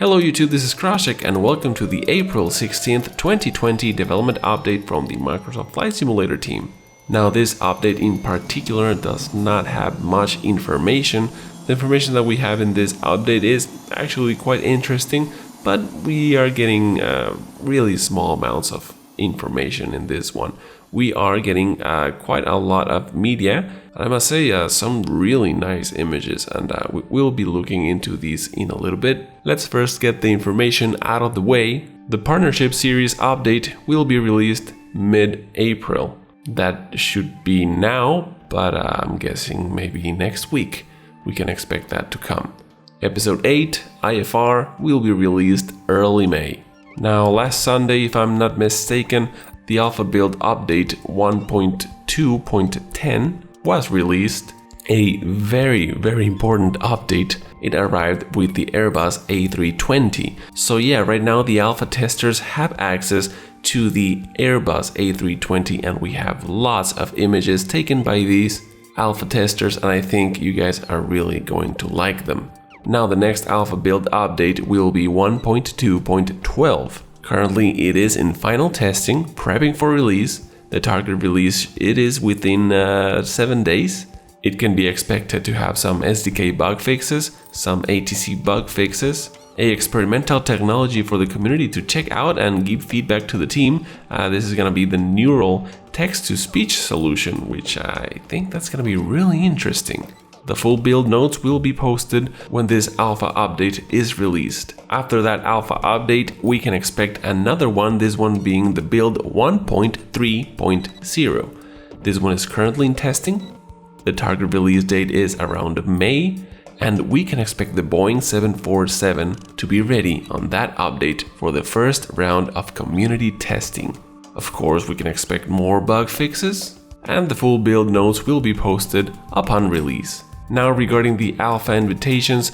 Hello YouTube, this is Krashik and welcome to the April 16th, 2020 development update from the Microsoft Flight Simulator team. Now this update in particular does not have much information. The information that we have in this update is actually quite interesting, but we are getting really small amounts of information in this one. We are getting quite a lot of media, and I must say some really nice images, and we'll be looking into these in a little bit. Let's first get the information out of the way. The Partnership Series update will be released mid-April. That should be now, but I'm guessing maybe next week we can expect that to come. Episode 8, IFR, will be released early May. Now last Sunday, if I'm not mistaken, the Alpha Build Update 1.2.10 was released. A very important update. It arrived with the Airbus A320. So yeah, right now the alpha testers have access to the Airbus A320 and we have lots of images taken by these alpha testers, and I think you guys are really going to like them. Now the next Alpha Build update will be 1.2.12. Currently it is in final testing, prepping for release. The target release it is within 7 days. It can be expected to have some SDK bug fixes, some ATC bug fixes, a experimental technology for the community to check out and give feedback to the team. This is going to be the neural text-to-speech solution, which I think that's going to be really interesting. The full build notes will be posted when this alpha update is released. After that alpha update, we can expect another one, this one being the build 1.3.0. This one is currently in testing. The target release date is around May, and we can expect the Boeing 747 to be ready on that update for the first round of community testing. Of course, we can expect more bug fixes, and the full build notes will be posted upon release. Now regarding the alpha invitations,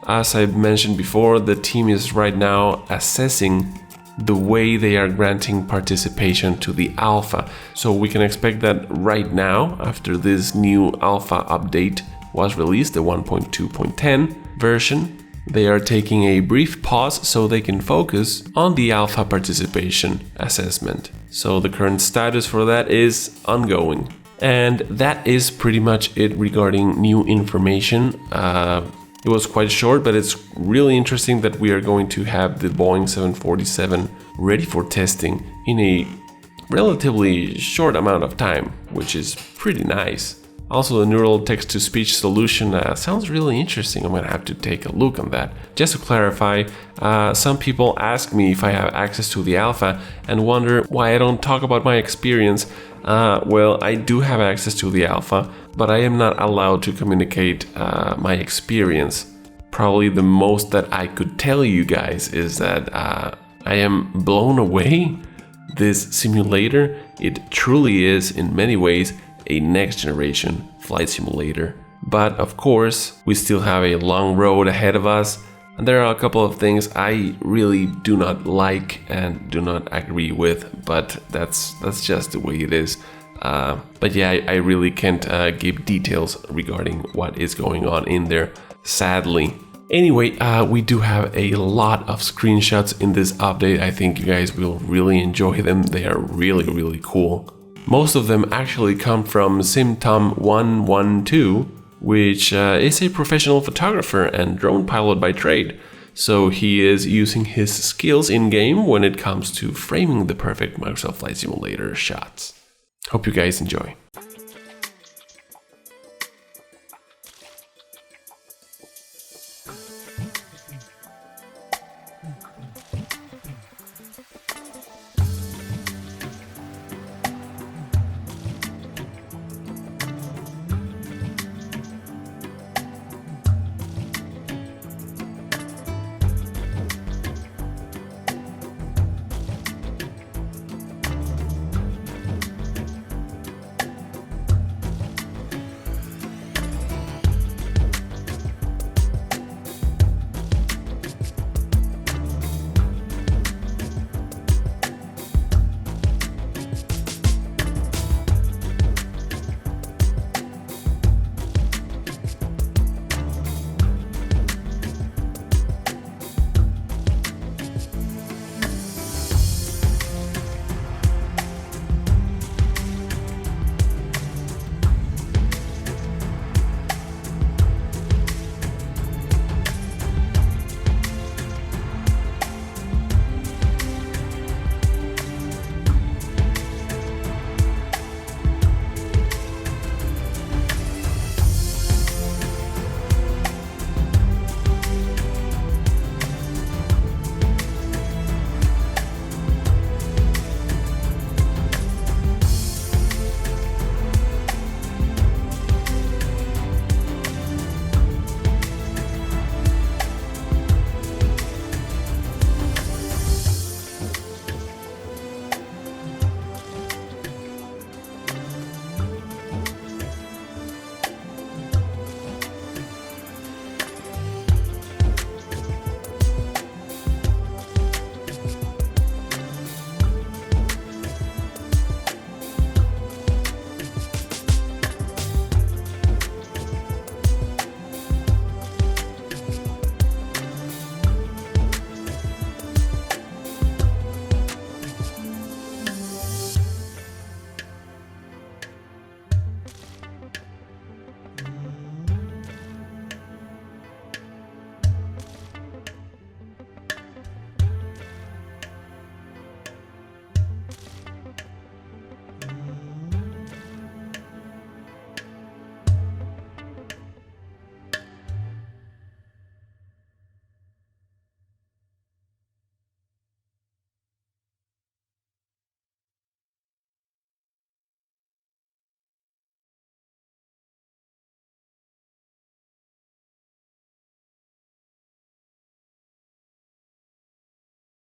as I mentioned before, the team is right now assessing the way they are granting participation to the alpha. So we can expect that right now, after this new alpha update was released, the 1.2.10 version, they are taking a brief pause so they can focus on the alpha participation assessment. So the current status for that is ongoing. And that is pretty much it regarding new information. It was quite short, but it's really interesting that we are going to have the Boeing 747 ready for testing in a relatively short amount of time, which is pretty nice. Also, the neural text-to-speech solution sounds really interesting. I'm gonna have to take a look on that. Just to clarify, some people ask me if I have access to the alpha and wonder why I don't talk about my experience. Well, I do have access to the alpha, but I am not allowed to communicate my experience. Probably the most that I could tell you guys is that I am blown away. This simulator, it truly is in many ways a next generation flight simulator. But of course, we still have a long road ahead of us, and there are a couple of things I really do not like and do not agree with, but that's just the way it is. But yeah, I really can't give details regarding what is going on in there, sadly. Anyway, we do have a lot of screenshots in this update. I think you guys will really enjoy them. They are really cool. Most of them actually come from SimTom112, which is a professional photographer and drone pilot by trade. So he is using his skills in-game when it comes to framing the perfect Microsoft Flight Simulator shots. Hope you guys enjoy.